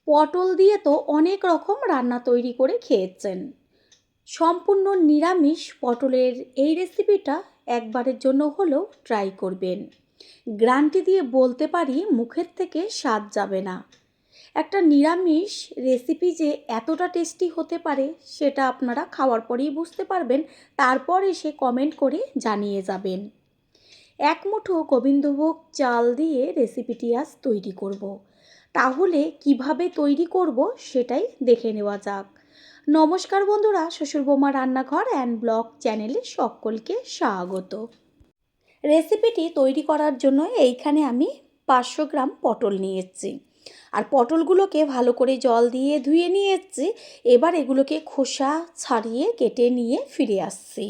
পটল দিয়ে তো অনেক রকম রান্না তৈরি করে খেয়েছেন। সম্পূর্ণ নিরামিষ পটলের এই রেসিপিটা একবারের জন্য হলেও ট্রাই করবেন। গ্যারান্টি দিয়ে বলতে পারি মুখের থেকে স্বাদ যাবে না। একটা নিরামিষ রেসিপি যে এতটা টেস্টি হতে পারে সেটা আপনারা খাওয়ার পরেই বুঝতে পারবেন। তারপর এসে কমেন্ট করে জানিয়ে যাবেন। এক মুঠো গোবিন্দভোগ চাল দিয়ে রেসিপিটি আজ তৈরি করব। তাহলে কিভাবে তৈরি করব সেটাই দেখে নেওয়া যাক। নমস্কার বন্ধুরা, শ্বশুর বৌমা রান্নাঘর অ্যান্ড ব্লগ চ্যানেলে সকলকে স্বাগত। রেসিপিটি তৈরি করার জন্য এইখানে আমি 500 গ্রাম পটল নিয়েছি। আর পটলগুলোকে ভালো করে জল দিয়ে ধুয়ে নিয়েছি। এবার এগুলোকে খোসা ছাড়িয়ে কেটে নিয়ে ফিরে আসছি।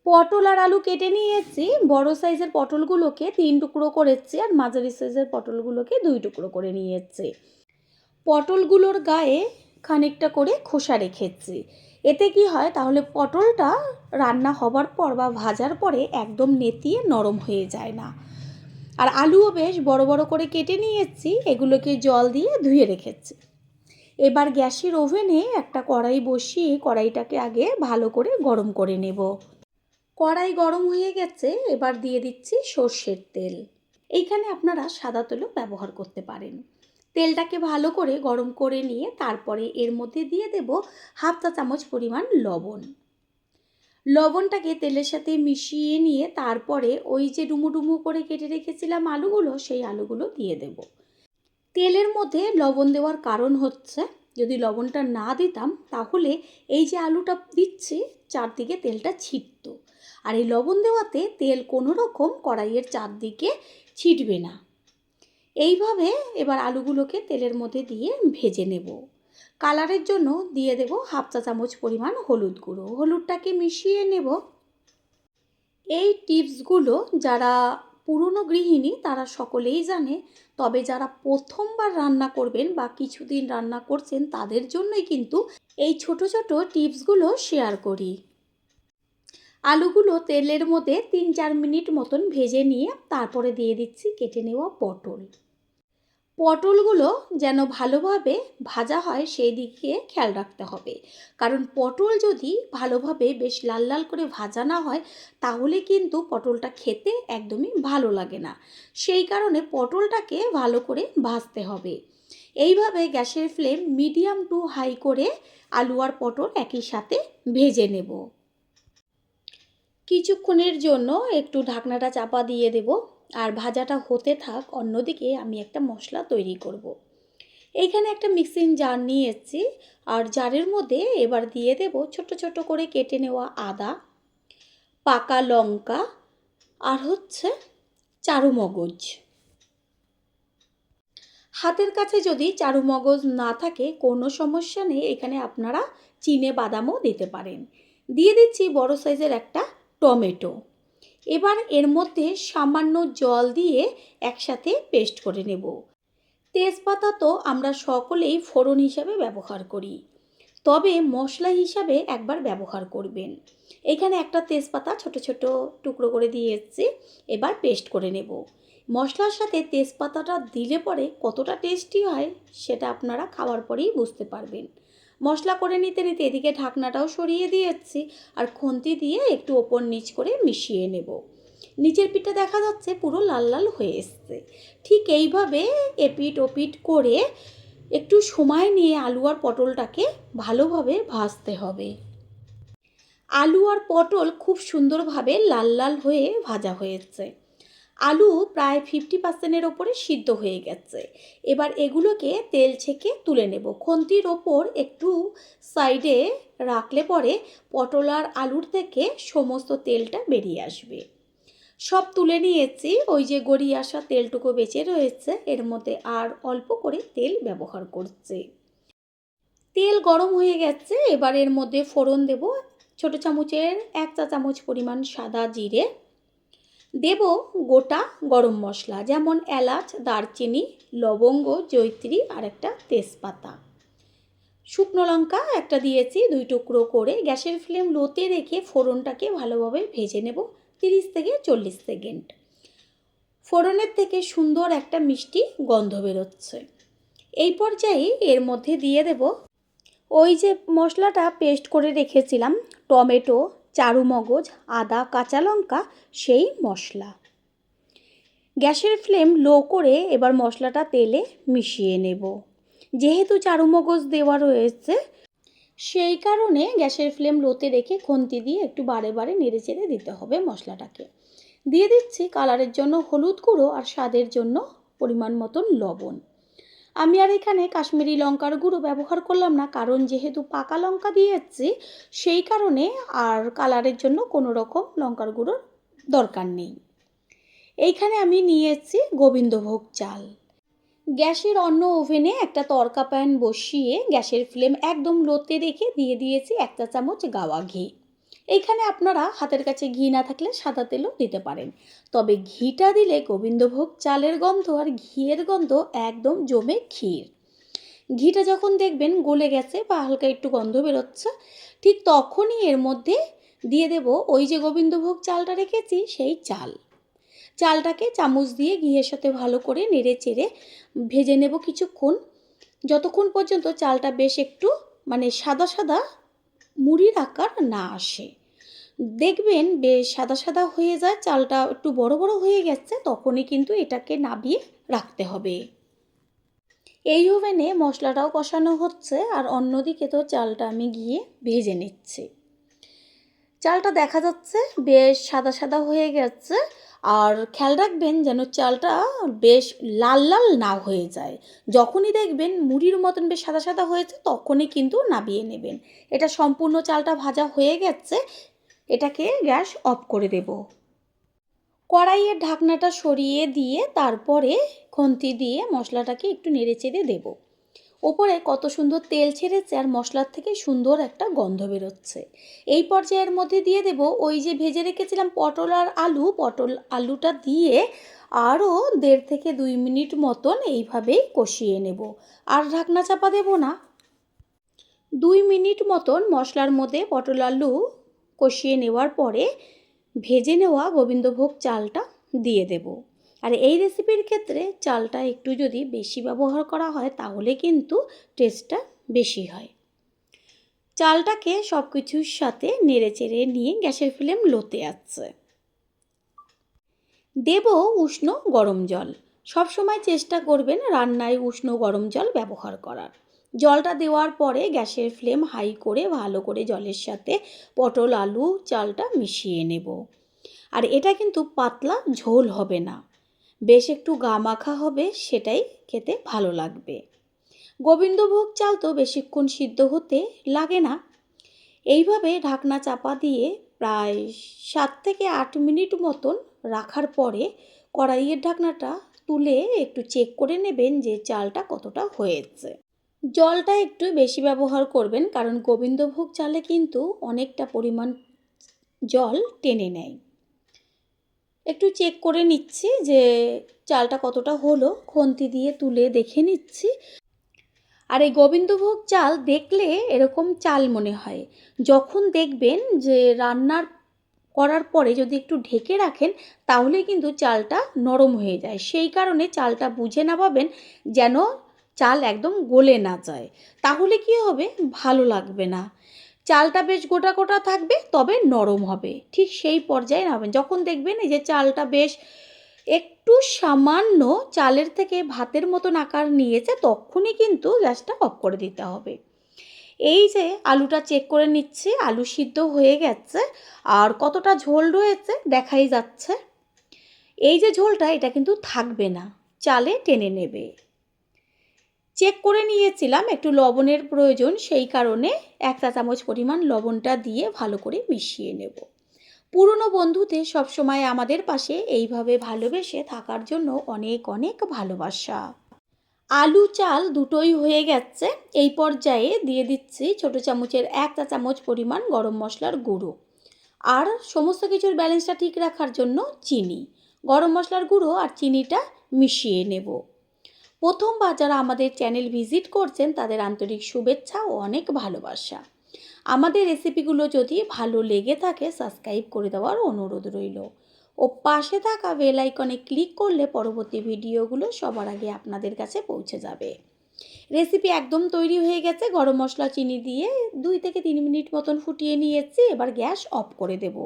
পটল আর আলু কেটে নিয়েছি। বড় সাইজের পটলগুলোকে 3 টুকরো করেছি আর মাঝারি সাইজের পটলগুলোকে 2 টুকরো করে নিয়েছি। পটলগুলোর গায়ে খানিকটা করে খোসা রেখেছি। এতে কি হয়, তাহলে পটলটা রান্না হবার পর বা ভাজার পরে একদম নেতিয়ে নরম হয়ে যায় না। আর আলুও বেশ বড় বড় করে কেটে নিয়েছি, এগুলোকে জল দিয়ে ধুয়ে রেখেছি। এবার গ্যাসের ওভেনে একটা কড়াই বসিয়ে কড়াইটাকে আগে ভালো করে গরম করে নেব। কড়াই গরম হয়ে গেছে, এবার দিয়ে দিচ্ছি সর্ষের তেল। এইখানে আপনারা সাদা তেলও ব্যবহার করতে পারেন। তেলটাকে ভালো করে গরম করে নিয়ে তারপরে এর মধ্যে দিয়ে দেব হাফ চা চামচ পরিমাণ লবণ। লবণটাকে তেলের সাথে মিশিয়ে নিয়ে তারপরে ওই যে ডুমো ডুমো করে কেটে রেখেছিলাম আলুগুলো, সেই আলুগুলো দিয়ে দেব। তেলের মধ্যে লবণ দেওয়ার কারণ হচ্ছে, যদি লবণটা না দিতাম তাহলে এই যে আলুটা দিচ্ছি চারদিকে তেলটা ছিটতো। আর এই লবণ দেওয়াতে তেল কোনো রকম কড়াইয়ের চারদিকে ছিটবে না। এইভাবে এবার আলুগুলোকে তেলের মধ্যে দিয়ে ভেজে নেব। কালারের জন্য দিয়ে দেব হাফ চা চামচ পরিমাণ হলুদ গুঁড়ো। হলুদটাকে মিশিয়ে নেব। এই টিপসগুলো যারা পুরনো গৃহিণী তারা সকলেই জানে, তবে যারা প্রথমবার রান্না করবেন বা কিছুদিন রান্না করছেন তাদের জন্যই কিন্তু এই ছোট ছোট টিপসগুলো শেয়ার করি। আলুগুলো তেলের মধ্যে 3-4 মিনিট মতন ভেজে নিয়ে তারপরে দিয়ে দিচ্ছি কেটে নেওয়া পটল। পটলগুলো যেন ভালোভাবে ভাজা হয় সেই দিকে খেয়াল রাখতে হবে, কারণ পটল যদি ভালোভাবে বেশ লাল লাল করে ভাজা না হয় তাহলে কিন্তু পটলটা খেতে একদমই ভালো লাগে না। সেই কারণে পটলটাকে ভালো করে ভাজতে হবে। এইভাবে গ্যাসের ফ্লেম মিডিয়াম টু হাই করে আলু আর পটল একই সাথে ভেজে নেব। কিছুক্ষণের জন্য একটু ঢাকনাটা চাপা দিয়ে দেব আর ভাজাটা হতে থাক। অন্যদিকে আমি একটা মশলা তৈরি করব। এইখানে একটা মিক্সিং জার নিয়ে এসেছি আর জারের মধ্যে এবার দিয়ে দেব ছোট ছোট করে কেটে নেওয়া আদা, পাকা লঙ্কা আর হচ্ছে চারুমগজ। হাতের কাছে যদি চারুমগজ না থাকে কোনো সমস্যা নেই, এখানে আপনারা চিনে বাদামও দিতে পারেন। দিয়ে দিচ্ছি বড় সাইজের একটা টমেটো। এবার এর মধ্যে সামান্য জল দিয়ে একসাথে পেস্ট করে নেব। তেজপাতা তো আমরা সকলেই ফোড়ন হিসাবে ব্যবহার করি, তবে মশলা হিসাবে একবার ব্যবহার করবেন। এখানে একটা তেজপাতা ছোট ছোট টুকরো করে দিয়ে এসেছি। এবার পেস্ট করে নেব। মশলার সাথে তেজপাতাটা দিলে পরে কতটা টেস্টি হয় সেটা আপনারা খাওয়ার পরেই বুঝতে পারবেন। মশলা করে নিতে নিতে এদিকে ঢাকনাটাও সরিয়ে দিয়েছি আর খুন্তি দিয়ে একটু ওপর নিচ করে মিশিয়ে নেব। নিচের পিঠটা দেখা যাচ্ছে পুরো লাল লাল হয়ে এসছে। ঠিক এইভাবে এপিট ওপিট করে একটু সময় নিয়ে আলু আর পটলটাকে ভালোভাবে ভাজতে হবে। আলু আর পটল খুব সুন্দরভাবে লাল লাল হয়ে ভাজা হয়েছে। আলু প্রায় 50%-এর ওপরে সিদ্ধ হয়ে গেছে। এবার এগুলোকে তেল ছেঁকে তুলে নেব। খুন্তির ওপর একটু সাইডে রাখলে পরে পটল আর আলুর থেকে সমস্ত তেলটা বেরিয়ে আসবে। সব তুলে নিয়েছি। ওই যে গড়িয়ে আসা তেলটুকু বেঁচে রয়েছে, এর মধ্যে আর অল্প করে তেল ব্যবহার করছি। তেল গরম হয়ে গেছে, এবার এর মধ্যে ফোড়ন দেব। ছোটো চামচের 1 চা চামচ পরিমাণ সাদা জিরে দেব। গোটা গরম মশলা যেমন এলাচ, দারচিনি, লবঙ্গ, জয়িত্রী আর একটা তেজপাতা। শুকনো লঙ্কা একটা দিয়েছি 2 টুকরো করে। গ্যাসের ফ্লেম লোতে রেখে ফোড়নটাকে ভালোভাবে ভেজে নেব 30 থেকে 40 সেকেন্ড। ফোড়নের থেকে সুন্দর একটা মিষ্টি গন্ধ বেরোচ্ছে। এই পর্যায়ে এর মধ্যে দিয়ে দেব ওই যে মশলাটা পেস্ট করে রেখেছিলাম, টমেটো, চারুমগজ, আদা, কাঁচা লঙ্কা, সেই মশলা। গ্যাসের ফ্লেম লো করে এবার মশলাটা তেলে মিশিয়ে নেব। যেহেতু চারুমগজ দেওয়া রয়েছে সেই কারণে গ্যাসের ফ্লেম লোতে রেখে খুন্তি দিয়ে একটু বারে বারে নেড়ে চেড়ে দিতে হবে মশলাটাকে। দিয়ে দিচ্ছি কালারের জন্য হলুদ গুঁড়ো আর স্বাদের জন্য পরিমাণ মতন লবণ। আমি আর এখানে কাশ্মীরি লঙ্কার গুঁড়ো ব্যবহার করলাম না, কারণ যেহেতু পাকা লঙ্কা দিয়েছি সেই কারণে আর কালারের জন্য কোনো রকম লঙ্কার গুঁড়োর দরকার নেই। এইখানে আমি নিয়েছি গোবিন্দভোগ চাল। গ্যাসের অন্য ওভেনে একটা তড়কা প্যান বসিয়ে গ্যাসের ফ্লেম একদম লোতে রেখে দিয়ে দিয়েছি 1 চা চামচ গাওয়া ঘি। এইখানে আপনারা হাতের কাছে ঘি না থাকলে সাদা তেলও দিতে পারেন, তবে ঘিটা দিলে গোবিন্দভোগ চালের গন্ধ আর ঘিয়ের গন্ধ একদম জমে ক্ষীর। ঘিটা যখন দেখবেন গলে গেছে বা হালকা একটু গন্ধ বেরোচ্ছে, ঠিক তখনই এর মধ্যে দিয়ে দেব ওই যে গোবিন্দভোগ চালটা রেখেছি সেই চালটাকে চামচ দিয়ে ঘিয়ের সাথে ভালো করে নেড়ে চেড়ে ভেজে নেব কিছুক্ষণ, যতক্ষণ পর্যন্ত চালটা বেশ একটু সাদা সাদা মুড়ির আকার না আসে। দেখবেন বেশ সাদা সাদা হয়ে যায়, চালটা একটু বড় বড় হয়ে গেছে, তখনই কিন্তু এটাকে নামিয়ে রাখতে হবে। এই ওভেনে মশলাটাও কষানো হচ্ছে আর অন্যদিকে তো চালটা আমি গিয়ে ভেজে নিচ্ছি। চালটা দেখা যাচ্ছে বেশ সাদা সাদা হয়ে গেছে, আর খেয়াল রাখবেন যেন চালটা বেশ লাল লাল না হয়ে যায়। যখনই দেখবেন মুড়ির মতন বেশ সাদা সাদা হয়েছে তখনই কিন্তু নামিয়ে নেবেন। এটা সম্পূর্ণ চালটা ভাজা হয়ে গেছে, এটাকে গ্যাস অফ করে দেব। কড়াইয়ের ঢাকনাটা সরিয়ে দিয়ে তারপরে খুন্তি দিয়ে মশলাটাকে একটু নেড়ে চেড়ে দেব। ওপরে কত সুন্দর তেল ছেড়েছে আর মশলার থেকে সুন্দর একটা গন্ধ বেরোচ্ছে। এই পর্যায়ের মধ্যে দিয়ে দেব ওই যে ভেজে রেখেছিলাম পটল আর আলুটা দিয়ে আরও 1.5 থেকে 2 মিনিট মতন এইভাবেই কষিয়ে নেব, আর ঢাকনা চাপা দেব না। 2 মিনিট মতন মশলার মধ্যে পটল আলু কষিয়ে নেওয়ার পরে ভেজে নেওয়া গোবিন্দভোগ চালটা দিয়ে দেব। আর এই রেসিপির ক্ষেত্রে চালটা একটু যদি বেশি ব্যবহার করা হয় তাহলে কিন্তু টেস্টটা বেশি হয়। চালটাকে সব কিছুর সাথে নেড়ে চেড়ে নিয়ে গ্যাসের ফ্লেম লোতে আছে। দেব উষ্ণ গরম জল। সবসময় চেষ্টা করবেন রান্নায় উষ্ণ গরম জল ব্যবহার করার। জলটা দেওয়ার পরে গ্যাসের ফ্লেম হাই করে ভালো করে জলের সাথে পটল আলু চালটা মিশিয়ে নেব। আর এটা কিন্তু পাতলা ঝোল হবে না, বেশ একটু গামাখা হবে, সেটাই খেতে ভালো লাগবে। গোবিন্দভোগ চাল তো বেশিক্ষণ সিদ্ধ হতে লাগে না। এইভাবে ঢাকনা চাপা দিয়ে প্রায় 7 থেকে 8 মিনিট মতন রাখার পরে কড়াইয়ের ঢাকনাটা তুলে একটু চেক করে নেবেন যে চালটা কতটা হয়েছে। জলটা একটু বেশি ব্যবহার করবেন, কারণ গোবিন্দভোগ চালে কিন্তু অনেকটা পরিমাণ জল টেনে নেয়। একটু চেক করে নিচ্ছি যে চালটা কতটা হলো, খুন্তি দিয়ে তুলে দেখে নিচ্ছি। আর এই গোবিন্দভোগ চাল দেখলে এরকম চাল মনে হয়। যখন দেখবেন যে রান্নার করার পরে যদি একটু ঢেকে রাখেন তাহলে কিন্তু চালটা নরম হয়ে যায়। সেই কারণে চালটা বুঝে নামাবেন যেন চাল একদম গলে না যায়, তাহলে কি হবে, ভালো লাগবে না। চালটা বেশ গোটা গোটা থাকবে তবে নরম হবে, ঠিক সেই পর্যায়ে নামাবেন। যখন দেখবেন এই যে চালটা বেশ একটু সামান্য চালের থেকে ভাতের মতন আকার নিয়েছে তখনই কিন্তু গ্যাসটা অফ করে দিতে হবে। এই যে আলুটা চেক করে নিচ্ছি, আলু সিদ্ধ হয়ে গেছে আর কতটা ঝোল রয়েছে দেখাই যাচ্ছে। এই যে ঝোলটা এটা কিন্তু থাকবে না, চালে টেনে নেবে। চেক করে নিয়েছিলাম একটু লবণের প্রয়োজন, সেই কারণে 1 চা চামচ পরিমাণ লবণটা দিয়ে ভালো করে মিশিয়ে নেব। পুরনো বন্ধুদের সবসময় আমাদের পাশে এইভাবে ভালোবেসে থাকার জন্য অনেক অনেক ভালোবাসা। আলু চাল দুটোই হয়ে গেছে। এই পর্যায়ে দিয়ে দিচ্ছি ছোটো চামচের 1 চা চামচ পরিমাণ গরম মশলার গুঁড়ো, আর সমস্ত কিছুর ব্যালেন্সটা ঠিক রাখার জন্য চিনি। গরম মশলার গুঁড়ো আর চিনিটা মিশিয়ে নেব। প্রথমবার যারা আমাদের চ্যানেল ভিজিট করছেন তাদের আন্তরিক শুভেচ্ছা ও অনেক ভালোবাসা। আমাদের রেসিপিগুলো যদি ভালো লেগে থাকে সাবস্ক্রাইব করে দেওয়ার অনুরোধ রইল ও পাশে থাকা বেল আইকনে ক্লিক করলে পরবর্তী ভিডিওগুলো সবার আগে আপনাদের কাছে পৌঁছে যাবে। রেসিপি একদম তৈরি হয়ে গেছে। গরম মশলা চিনি দিয়ে 2 থেকে 3 মিনিট মতন ফুটিয়ে নিয়েছি। এবার গ্যাস অফ করে দেব।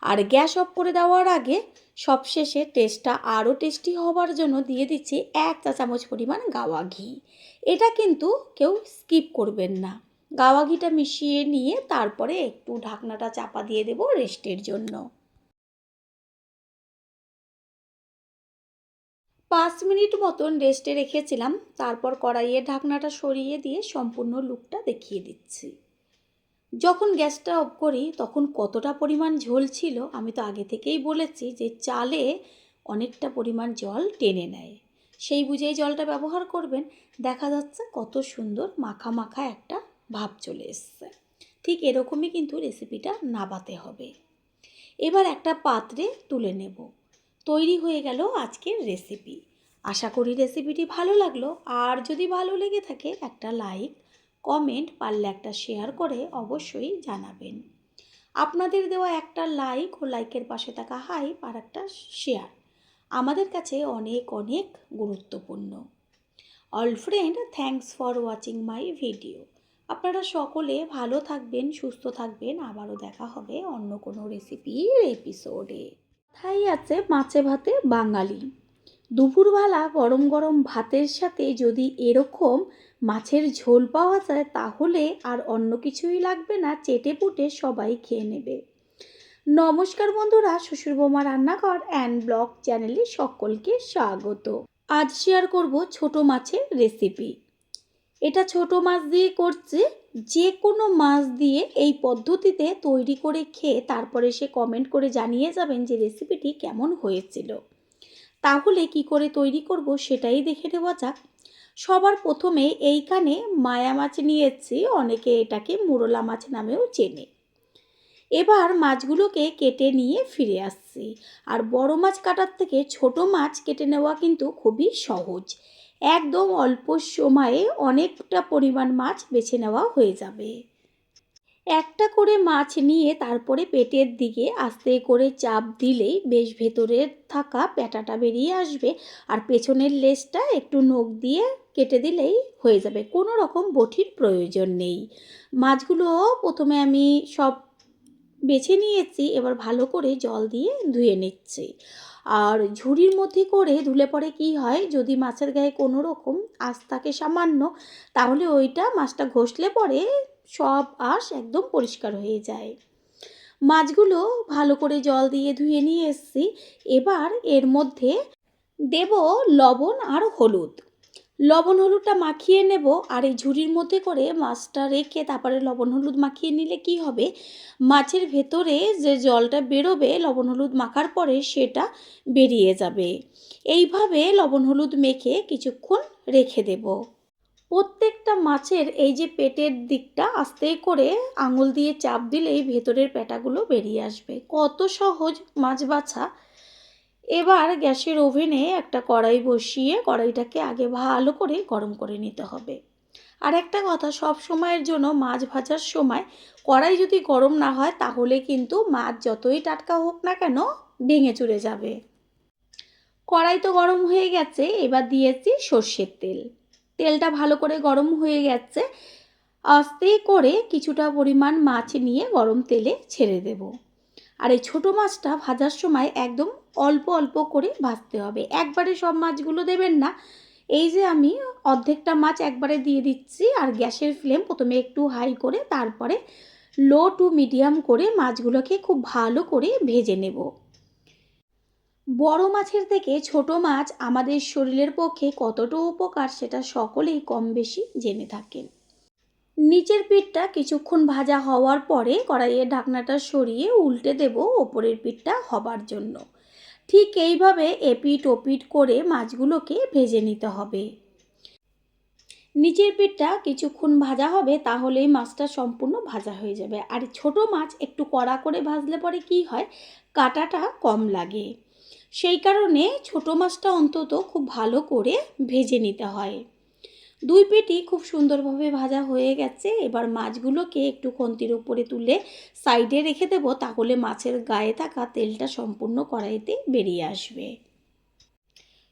আর গ্যাস অফ করে দেওয়ার আগে সবশেষে টেস্টটা আরও টেস্টি হবার জন্য দিয়ে দিচ্ছি 1 চা চামচ পরিমাণ গাওয়া ঘি। এটা কিন্তু কেউ স্কিপ করবেন না। গাওয়া ঘিটা মিশিয়ে নিয়ে তারপরে একটু ঢাকনাটা চাপা দিয়ে দেব রেস্টের জন্য। 5 মিনিট মতন রেস্টে রেখেছিলাম। তারপর কড়াইয়ের ঢাকনাটা সরিয়ে দিয়ে সম্পূর্ণ লুকটা দেখিয়ে দিচ্ছি। যখন গ্যাসটা অফ করি তখন কতটা পরিমাণ ঝোল ছিল আমি তো আগে থেকেই বলেছি যে চালে অনেকটা পরিমাণ জল টেনে নেয়, সেই বুঝেই জলটা ব্যবহার করবেন। দেখা যাচ্ছে কত সুন্দর মাখা মাখা একটা ভাব চলে এসছে। ঠিক এরকমই কিন্তু রেসিপিটা নাবাতে হবে। এবার একটা পাত্রে তুলে নেব। তৈরি হয়ে গেল আজকের রেসিপি। আশা করি রেসিপিটি ভালো লাগলো। আর যদি ভালো লেগে থাকে একটা লাইক, কমেন্ট, পারলে একটা শেয়ার করে অবশ্যই জানাবেন। আপনাদের দেওয়া একটা লাইক ও লাইকের পাশে থাকা হাইপ আর একটা শেয়ার আমাদের কাছে অনেক অনেক গুরুত্বপূর্ণ। All friend, thanks for watching my video. আপনারা সকলে ভালো থাকবেন, সুস্থ থাকবেন। আবারও দেখা হবে অন্য কোনো রেসিপির এপিসোডে। কথাই আছে মাছে ভাতে বাঙালি। দুপুরবেলা গরম গরম ভাতের সাথে যদি এরকম মাছের ঝোল পাওয়া যায় তাহলে আর অন্য কিছুই লাগবে না, চেটে পুটে সবাই খেয়ে নেবে। নমস্কার বন্ধুরা, শ্বশুর বৌমা রান্নাঘর অ্যান্ড ব্লগ চ্যানেলে সকলকে স্বাগত। আজ শেয়ার করব ছোট মাছের রেসিপি। এটা ছোট মাছ দিয়ে করছি। যে কোনো মাছ দিয়ে এই পদ্ধতিতে তৈরি করে খেয়ে তারপরে সে কমেন্ট করে জানিয়ে যাবেন যে রেসিপিটি কেমন হয়েছিল। তাহলে কি করে তৈরি করব সেটাই দেখে নেওয়া যাক। সবার প্রথমে এইখানে মায়া মাছ নিয়েছি, অনেকে এটাকে মোরলা মাছ নামেও চেনে। এবার মাছগুলোকে কেটে নিয়ে ফিরে আসছি। আর বড় মাছ কাটার থেকে ছোট মাছ কেটে নেওয়া কিন্তু খুবই সহজ। একদম অল্প সময়ে অনেকটা পরিমাণ মাছ বেছে নেওয়া হয়ে যাবে। একটা করে মাছ নিয়ে তারপরে পেটের দিকে আস্তে করে চাপ দিলেই বেশ ভেতরের থাকা প্যাটাটা বেরিয়ে আসবে। আর পেছনের লেজটা একটু নখ দিয়ে কেটে দিলেই হয়ে যাবে, কোনো রকম বটির প্রয়োজন নেই। মাছগুলো প্রথমে আমি সব বেছে নিয়েছি। এবার ভালো করে জল দিয়ে ধুয়ে নিচ্ছি। আর ঝুড়ির মধ্যে করে ধুলে পরে কি হয়, যদি মাছের গায়ে কোনো রকম আঁশ থাকে সামান্য, তাহলে ওইটা মাছটা ঘষলে পরে সব আঁশ একদম পরিষ্কার হয়ে যায়। মাছগুলো ভালো করে জল দিয়ে ধুয়ে নিয়ে এসেছি। এবার এর মধ্যে দেব লবণ আর হলুদ। লবণ হলুদটা মাখিয়ে নেব। আর এই ঝুড়ির মধ্যে করে মাছটা রেখে তারপরে লবণ হলুদ মাখিয়ে নিলে কি হবে, মাছের ভেতরে যে জলটা বেরোবে লবণ হলুদ মাখার পরে সেটা বেরিয়ে যাবে। এইভাবে লবণ হলুদ মেখে কিছুক্ষণ রেখে দেব। প্রত্যেকটা মাছের এই যে পেটের দিকটা আস্তে করে আঙুল দিয়ে চাপ দিলেই ভেতরের প্যাটাগুলো বেরিয়ে আসবে। কত সহজ মাছ বাছা। এবার গ্যাসের ওভেনে একটা কড়াই বসিয়ে কড়াইটাকে আগে ভালো করে গরম করে নিতে হবে। আর একটা কথা, সব সময়ের জন্য মাছ ভাজার সময় কড়াই যদি গরম না হয় তাহলে কিন্তু মাছ যতই টাটকা হোক না কেন ভেঙে চুরে যাবে। কড়াই তো গরম হয়ে গেছে। এবার দিয়েছি সর্ষের তেল। তেলটা ভালো করে গরম হয়ে গেছে। আস্তে করে কিছুটা পরিমাণ মাছ নিয়ে গরম তেলে ছেড়ে দেব। আর এই ছোটো মাছটা ভাজার সময় একদম অল্প অল্প করে ভাজতে হবে, একবারে সব মাছগুলো দেবেন না। এই যে আমি অর্ধেকটা মাছ একবারে দিয়ে দিচ্ছি। আর গ্যাসের ফ্লেম প্রথমে একটু হাই করে তারপরে লো টু মিডিয়াম করে মাছগুলোকে খুব ভালো করে ভেজে নেব। বড় মাছের থেকে ছোট মাছ আমাদের শরীরের পক্ষে কতটা উপকার সেটা সকলেই কম বেশি জেনে থাকেন। নিচের পিঠটা কিছুক্ষণ ভাজা হওয়ার পরে কড়াইয়ের ঢাকনাটা সরিয়ে উল্টে দেব ওপরের পিঠটা হবার জন্য। ঠিক এইভাবে এপিট ওপিট করে মাছগুলোকে ভেজে নিতে হবে। নিচের পিঠটা কিছুক্ষণ ভাজা হবে, তাহলেই মাছটা সম্পূর্ণ ভাজা হয়ে যাবে। আর ছোট মাছ একটু কড়া করে ভাজলে পরে কি হয়, কাঁটাটা কম লাগে। সেই কারণে ছোট মাছটা অন্তত খুব ভালো করে ভেজে নিতে হয়। দুই পিঠই খুব সুন্দরভাবে ভাজা হয়ে গেছে। এবার মাছগুলোকে একটু খুন্তির উপরে তুলে সাইডে রেখে দেবো, তাহলে মাছের গায়ে থাকা তেলটা সম্পূর্ণ কড়াইতে বেরিয়ে আসবে।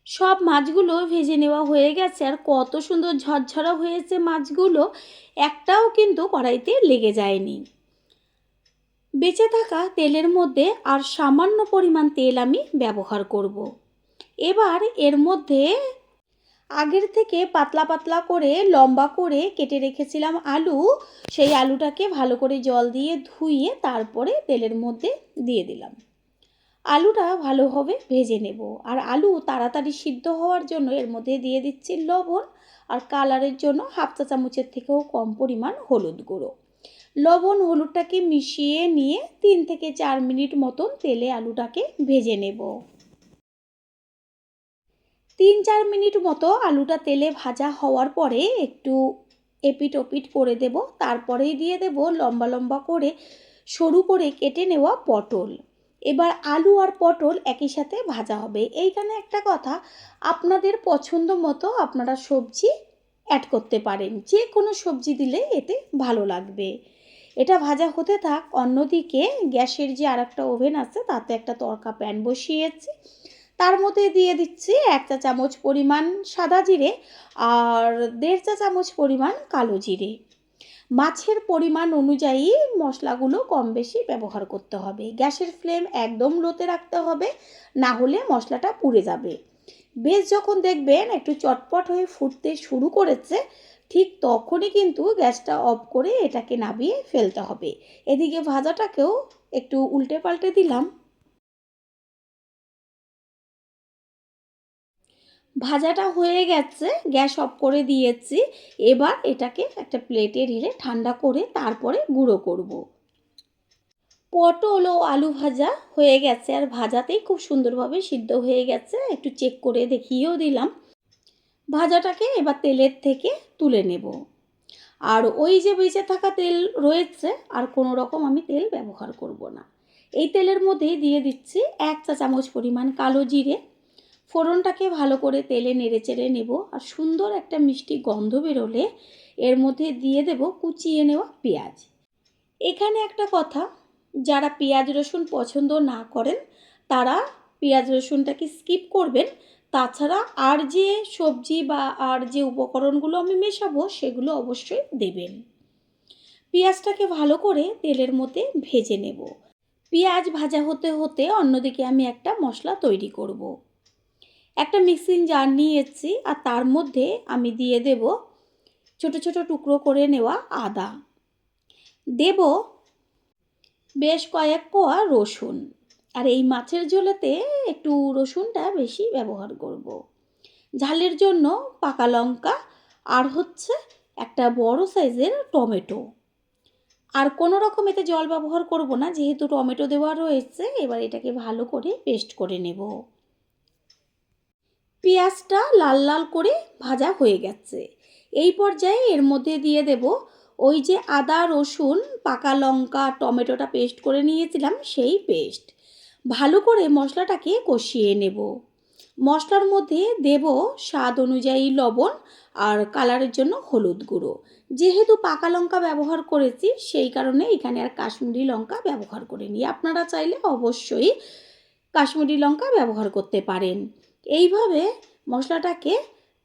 সব মাছগুলো ভেজে নেওয়া হয়ে গেছে, আর কত সুন্দর ঝরঝরা হয়েছে মাছগুলো, একটাও কিন্তু কড়াইতে লেগে যায়নি। বেঁচে থাকা তেলের মধ্যে আর সামান্য পরিমাণ তেল আমি ব্যবহার করব। এবার এর মধ্যে আগের থেকে পাতলা পাতলা করে লম্বা করে কেটে রেখেছিলাম আলু, সেই আলুটাকে ভালো করে জল দিয়ে ধুয়ে তারপরে তেলের মধ্যে দিয়ে দিলাম। আলুটা ভালোভাবে ভেজে নেব, আর আলু তাড়াতাড়ি সিদ্ধ হওয়ার জন্য এর মধ্যে দিয়ে দিচ্ছি লবণ, আর কালারের জন্য হাফ চা চামচের থেকেও কম পরিমাণ হলুদ গুঁড়ো। লবণ হলুদটাকে মিশিয়ে নিয়ে 3 থেকে 4 মিনিট মতন তেলে আলুটাকে ভেজে নেব। 3-4 মিনিট মতো আলুটা তেলে ভাজা হওয়ার পরে একটু এপিট ওপিট করে দেব। তারপরেই দিয়ে দেব লম্বা লম্বা করে সরু করে কেটে নেওয়া পটল। এবার আলু আর পটল একই সাথে ভাজা হবে। এইখানে একটা কথা, আপনাদের পছন্দ মতো আপনারা সবজি অ্যাড করতে পারেন, যে কোনো সবজি দিলে এতে ভালো লাগবে। এটা ভাজা হতে থাক। অন্যদিকে গ্যাসের যে আরেকটা ওভেন আছে তাতে একটা তড়কা প্যান বসিয়েছি, তার মধ্যে দিয়ে দিচ্ছি 1 চা চামচ পরিমাণ সাদা জিরে আর 1.5 চা চামচ পরিমাণ কালো জিরে। মাছের পরিমাণ অনুযায়ী মশলাগুলো কম বেশি ব্যবহার করতে হবে। গ্যাসের ফ্লেম একদম লোতে রাখতে হবে, না হলে মশলাটা পুড়ে যাবে। বেশ যখন দেখবেন একটু চটপট হয়ে ফুটতে শুরু করেছে, ঠিক তখনই কিন্তু গ্যাসটা অফ করে এটাকে নামিয়ে ফেলতে হবে। এদিকে ভাজাটাকেও একটু উল্টে পাল্টে দিলাম। ভাজাটা হয়ে গেছে, গ্যাস অফ করে দিয়েছি। এবার এটাকে একটা প্লেটে ঢেলে ঠান্ডা করে তারপরে গুঁড়ো করব। পটল ও আলু ভাজা হয়ে গেছে, আর ভাজাতেই খুব সুন্দরভাবে সিদ্ধ হয়ে গেছে, একটু চেক করে দেখিয়েও দিলাম। ভাজাটাকে এবার তেলের থেকে তুলে নেব। আর ওই যে বেঁচে থাকা তেল রয়েছে, আর কোনো রকম আমি তেল ব্যবহার করব না। এই তেলের মধ্যেই দিয়ে দিচ্ছি 1 চা চামচ পরিমাণ কালো জিরে। ফোড়নটাকে ভালো করে তেলে নেড়েচেড়ে নেব, আর সুন্দর একটা মিষ্টি গন্ধ বেরোলে এর মধ্যে দিয়ে দেব কুচিয়ে নেওয়া পেঁয়াজ। এখানে একটা কথা, যারা পেঁয়াজ রসুন পছন্দ না করেন তারা পেঁয়াজ রসুনটাকে স্কিপ করবেন। তাছাড়া আর যে সবজি বা আর যে উপকরণগুলো আমি মেশাবো সেগুলো অবশ্যই দেবেন। পেঁয়াজটাকে ভালো করে তেলের মধ্যে ভেজে নেব। পেঁয়াজ ভাজা হতে হতে অন্যদিকে আমি একটা মশলা তৈরি করব। একটা মিক্সিং জার নিয়েছি, আর তার মধ্যে আমি দিয়ে দেব ছোট ছোট টুকরো করে নেওয়া আদা, দেব বেশ কয়েক কোয়া রসুন, আর এই মাছের ঝোলেতে একটু রসুনটা বেশি ব্যবহার করব। ঝালের জন্য পাকা লঙ্কা, আর হচ্ছে একটা বড় সাইজের টমেটো। আর কোনো রকম এতে জল ব্যবহার করব না, যেহেতু টমেটো দেওয়া রয়েছে। এবার এটাকে ভালো করে পেস্ট করে নেব। পেঁয়াজটা লাল লাল করে ভাজা হয়ে গেছে। এই পর্যায়ে এর মধ্যে দিয়ে দেব ওই যে আদা রসুন পাকা লঙ্কা টমেটোটা পেস্ট করে নিয়েছিলাম সেই পেস্ট। ভালো করে মশলাটাকে কষিয়ে নেব। মশলার মধ্যে দেব স্বাদ অনুযায়ী লবণ, আর কালারের জন্য হলুদ গুঁড়ো। যেহেতু পাকা লঙ্কা ব্যবহার করেছি সেই কারণে এখানে আর কাশ্মীরি লঙ্কা ব্যবহার করিনি। আপনারা চাইলে অবশ্যই কাশ্মীরি লঙ্কা ব্যবহার করতে পারেন। এইভাবে মশলাটাকে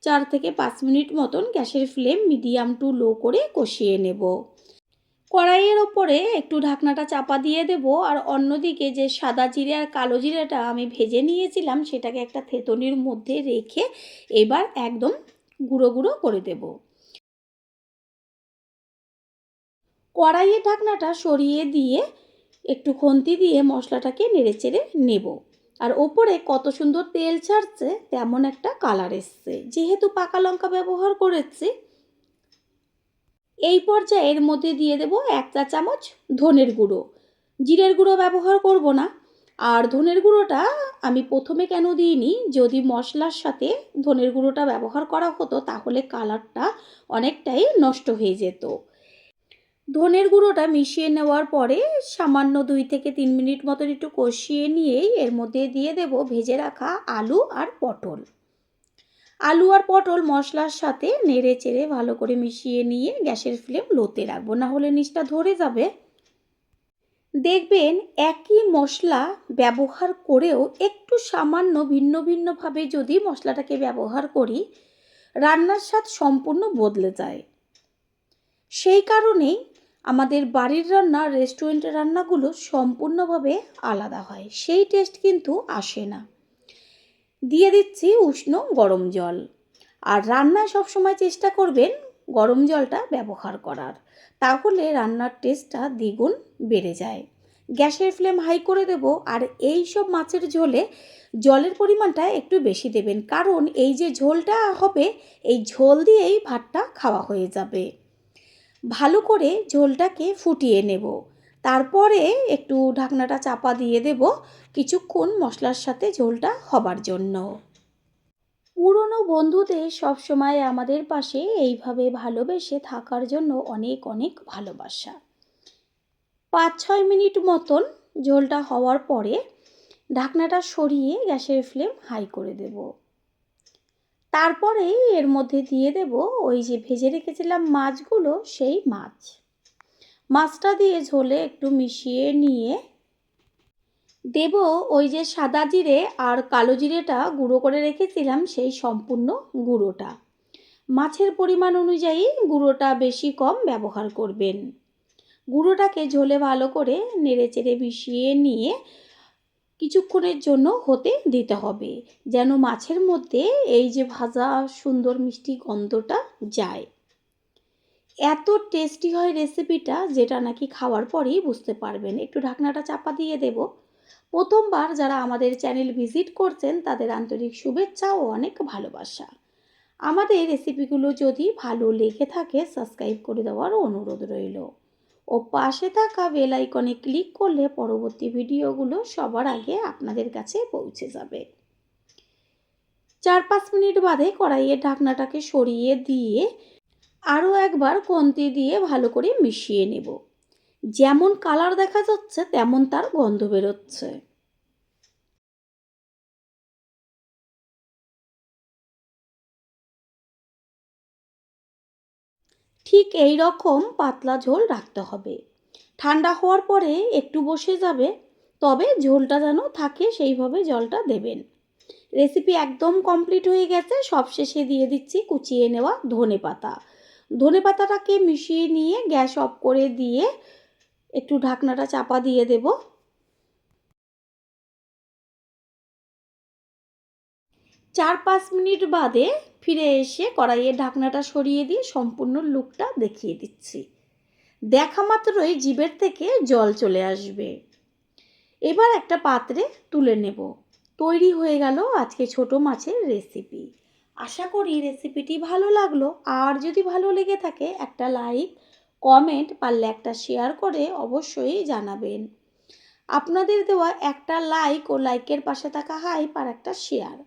4 থেকে 5 মিনিট মতন গ্যাসের ফ্লেম মিডিয়াম টু লো করে কষিয়ে নেব। কড়াইয়ের ওপরে একটু ঢাকনাটা চাপা দিয়ে দেব, আর অন্যদিকে যে সাদা জিরে আর কালো জিরেটা আমি ভেজে নিয়েছিলাম সেটাকে একটা থেতনির মধ্যে রেখে এবার একদম গুঁড়ো গুঁড়ো করে দেব। কড়াইয়ের ঢাকনাটা সরিয়ে দিয়ে একটু খুন্তি দিয়ে মশলাটাকে নেড়েচেড়ে নেব। আর ওপরে কত সুন্দর তেল ছাড়ছে, তেমন একটা কালার এসছে। যেহেতু পাকা লঙ্কা ব্যবহার করেছি, এই পর্যায়ে এর মধ্যে দিয়ে দেব 1 চা চামচ ধনের গুঁড়ো। জিরের গুঁড়ো ব্যবহার করব না। আর ধনের গুঁড়োটা আমি প্রথমে কেন দিইনি, যদি মশলার সাথে ধনের গুঁড়োটা ব্যবহার করা হতো তাহলে কালারটা অনেকটাই নষ্ট হয়ে যেত। ধনের গুঁড়োটা মিশিয়ে নেওয়ার পরে সামান্য 2 থেকে 3 মিনিট মতন একটু কষিয়ে নিয়েই এর মধ্যে দিয়ে দেব ভেজে রাখা আলু আর পটল। আলু আর পটল মশলার সাথে নেড়ে চেড়ে ভালো করে মিশিয়ে নিয়ে গ্যাসের ফ্লেম লোতে রাখবো, না হলে নিচটা ধরে যাবে। দেখবেন একই মশলা ব্যবহার করেও একটু সামান্য ভিন্ন ভিন্নভাবে যদি মশলাটাকে ব্যবহার করি, রান্নার স্বাদ সম্পূর্ণ বদলে যায়। সেই কারণেই আমাদের বাড়ির রান্না রেস্টুরেন্টের রান্নাগুলো সম্পূর্ণভাবে আলাদা হয়, সেই টেস্ট কিন্তু আসে না। দিয়ে দিচ্ছি উষ্ণ গরম জল। আর রান্নায় সবসময় চেষ্টা করবেন গরম জলটা ব্যবহার করার, তাহলে রান্নার টেস্টটা দ্বিগুণ বেড়ে যায়। গ্যাসের ফ্লেম হাই করে দেব। আর এই সব মাছের ঝোলে জলের পরিমাণটা একটু বেশি দেবেন, কারণ এই যে ঝোলটা হবে, এই ঝোল দিয়েই ভাতটা খাওয়া হয়ে যাবে। ভালো করে ঝোলটাকে ফুটিয়ে নেব। তারপরে একটু ঢাকনাটা চাপা দিয়ে দেব কিছুক্ষণ মশলার সাথে ঝোলটা হবার জন্য। পুরনো বন্ধুদের সবসময় আমাদের পাশে এইভাবে ভালোবেসে থাকার জন্য অনেক অনেক ভালোবাসা। 5-6 মিনিট মতন ঝোলটা হওয়ার পরে ঢাকনাটা সরিয়ে গ্যাসের ফ্লেম হাই করে দেব। তারপরে এর মধ্যে দিয়ে দেব ওই যে ভেজে রেখেছিলাম মাছগুলো, সেই মাছটা দিয়ে ঝোলে একটু মিশিয়ে নিয়ে দেব ওই যে সাদা জিরে আর কালো জিরেটা গুঁড়ো করে রেখেছিলাম, সেই সম্পূর্ণ গুঁড়োটা। মাছের পরিমাণ অনুযায়ী গুঁড়োটা বেশি কম ব্যবহার করবেন। গুঁড়োটাকে ঝোলে ভালো করে নেড়েচেড়ে মিশিয়ে নিয়ে কিছুক্ষণের জন্য হতে দিতে হবে, যেন মাছের মধ্যে এই যে ভাজা সুন্দর মিষ্টি গন্ধটা যায়। এত টেস্টি হয় রেসিপিটা, যেটা নাকি খাওয়ার পরেই বুঝতে পারবেন। একটু ঢাকনাটা চাপা দিয়ে দেব। প্রথমবার যারা আমাদের চ্যানেল ভিজিট করছেন তাদের আন্তরিক শুভেচ্ছা ও অনেক ভালোবাসা। আমাদের রেসিপিগুলো যদি ভালো লেগে থাকে সাবস্ক্রাইব করে দেওয়ার অনুরোধ রইল, ও পাশে থাকা বেল আইকনে ক্লিক করলে পরবর্তী ভিডিওগুলো সবার আগে আপনাদের কাছে পৌঁছে যাবে। 4-5 মিনিট বাদে কড়াইয়ের ঢাকনাটাকে সরিয়ে দিয়ে আরও একবার খুন্তি দিয়ে ভালো করে মিশিয়ে নেব। যেমন কালার দেখা যাচ্ছে তেমন তার গন্ধ বেরোচ্ছে। ঠিক এই রকম পাতলা ঝোল রাখতে হবে। ঠান্ডা হওয়ার পরে একটু বসে যাবে, তবে ঝোলটা যেন থাকে সেইভাবে জলটা দেবেন। রেসিপি একদম কমপ্লিট হয়ে গেছে। সবশেষে দিয়ে দিচ্ছি কুচিয়ে নেওয়া ধনেপাতা। ধনেপাতাটাকে মিশিয়ে নিয়ে গ্যাস অফ করে দিয়ে একটু ঢাকনাটা চাপা দিয়ে দেব। 4-5 মিনিট বাদে ফিরে এসে কড়াইয়ের ঢাকনাটা সরিয়ে দিয়ে সম্পূর্ণ লুকটা দেখিয়ে দিচ্ছি। দেখা মাত্রই জিভের থেকে জল চলে আসবে। এবার একটা পাত্রে তুলে নেব। তৈরি হয়ে গেল আজকে ছোট মাছের রেসিপি। আশা করি রেসিপিটি ভালো লাগলো। আর যদি ভালো লেগে থাকে একটা লাইক, কমেন্ট, পারলে একটা শেয়ার করে অবশ্যই জানাবেন। আপনাদের দেওয়া একটা লাইক ও লাইকের পাশে থাকা হাইপ আর একটা শেয়ার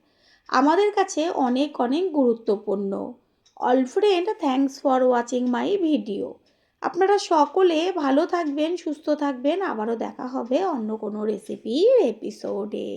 আমাদের কাছে অনেক অনেক গুরুত্বপূর্ণ। All friend, thanks for watching my video. আপনারা সকলে ভালো থাকবেন, সুস্থ থাকবেন। আবারও দেখা হবে অন্য কোনো রেসিপির এপিসোডে।